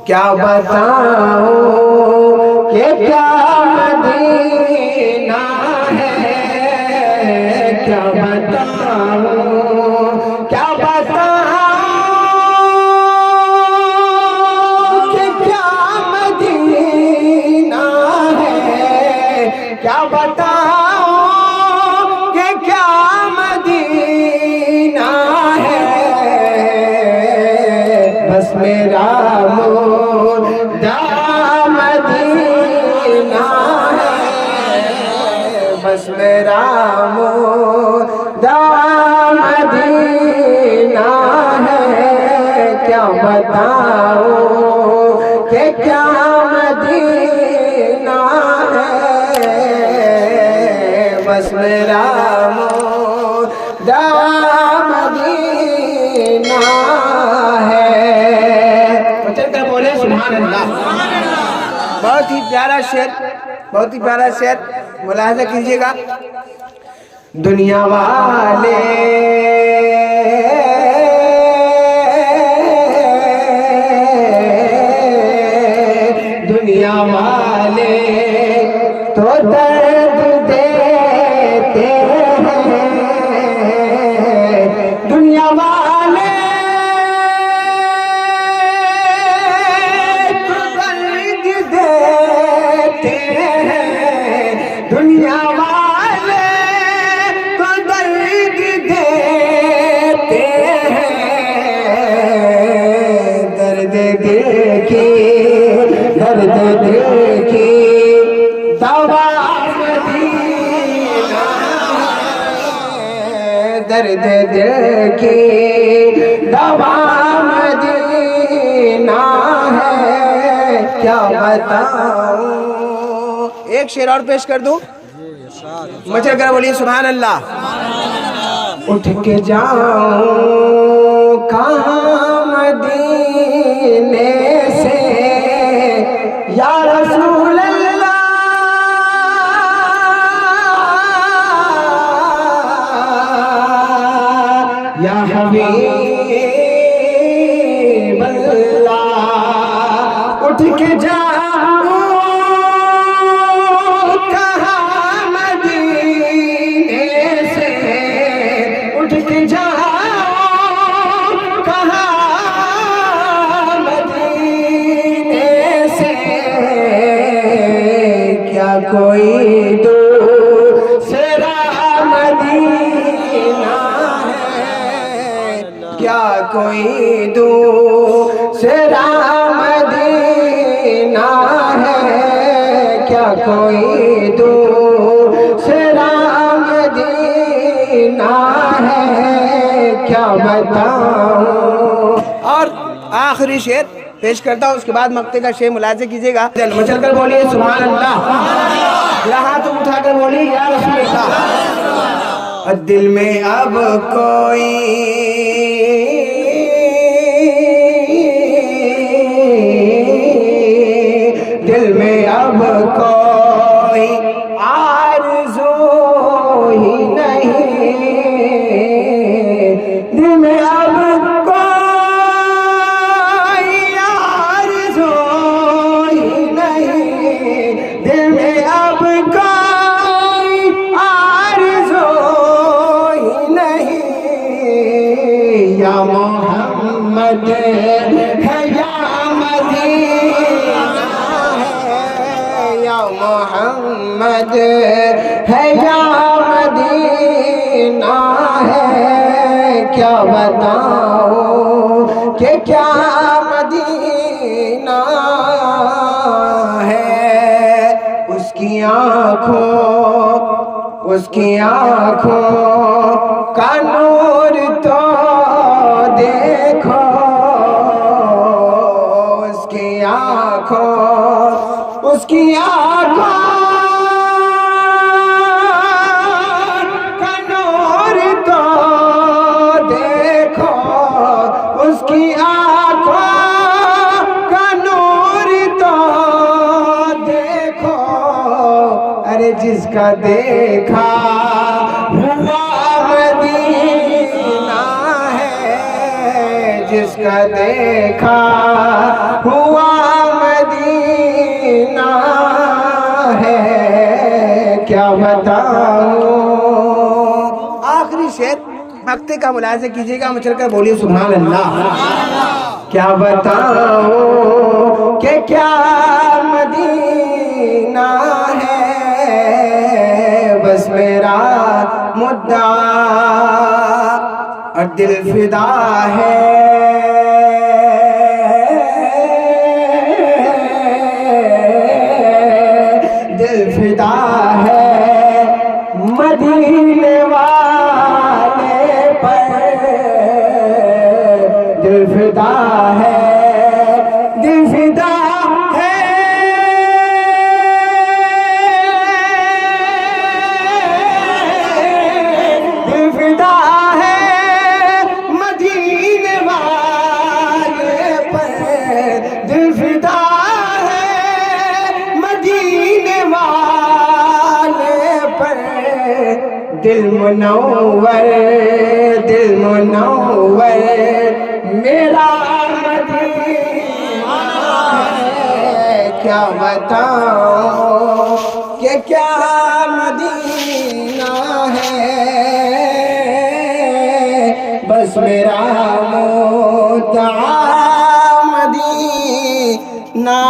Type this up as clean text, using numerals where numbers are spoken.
क्या बताऊं कि क्या मदीना है, क्या बताऊं, क्या बताऊं कि क्या मदीना है, क्या बताऊं कि क्या मदीना है। बस मेरा मदीना है, बस मेरा मदीना है। क्या बताऊं कि क्या मदीना है, बस मेरा मदीना है। चलकर बोले सुभान अल्लाह। बहुत ही प्यारा शेर, बहुत ही प्यारा शेर, मुलाहिजा कीजिएगा। दुनिया वाले दुनिया वाले तो दर्द देते हैं, दुनिया वाले तो दर्द देते हैं, दुनिया वाले तो दर्द देते हैं। दर्द देखी, दर्द देखी दवा मदीना है, दर्द देखी दवा मदीना है। क्या बताऊं। एक शेर और पेश कर दूं, मचल कर बोलिए सुभान अल्लाह। उठ के जाऊं कहाँ मदीने से या रसूल अल्लाह, या हबीब अल्लाह। उठ के जाऊं कहाँ मदीने से, उठ के जाऊं कहाँ मदीने से। क्या कोई दूसरा मदीना है, क्या कोई दूसरा मदीना है, क्या कोई दूसरा मदीना है। क्या बताऊं। और आखिरी शेर पेश करता हूँ, उसके बाद मक्ते का शेर मुलाहिजा कीजिएगा। मचल कर बोलिए सुभान अल्लाह। हाथ उठाकर बोलिए या रसूल अल्लाह। दिल में अब कोई दिल में अब कोई आरज़ू ही नहीं, दिल में अब कोई आरज़ू ही नहीं, दिल में अब कोई आरज़ू ही नहीं। या मोहम्मद है या मदीना है, या मोहम्मद है या मदीना है। क्या बताऊं कि क्या मदीना है। उसकी आँखों का नूर तो देखो, उसकी आँखों का नूर तो देखो, उसकी आँखों का नूर तो देखो। अरे जिसका देखा हुआ मदीना है, जिसका देखा हुआ क्या बताऊं। आखिरी शेर मक्ते का मुलाज़ा कीजिएगा, मचल कर बोलिए सुभान अल्लाह। क्या बताऊं कि क्या मदीना है, बस मेरा मुद्दा और दिल फिदा है। दिल फिदा है मदीने वाले पर, दिल फिदा है, दिल फिदा है। दिल फिदा है मदीने वाले पर, दिल फिदा है मदीने वाले पर। दिल मुनव्वर, दिल मुनव्वर मेरा मदीना है। क्या बताऊं कि क्या मदीना है, बस मेरा मुद्दा मदीना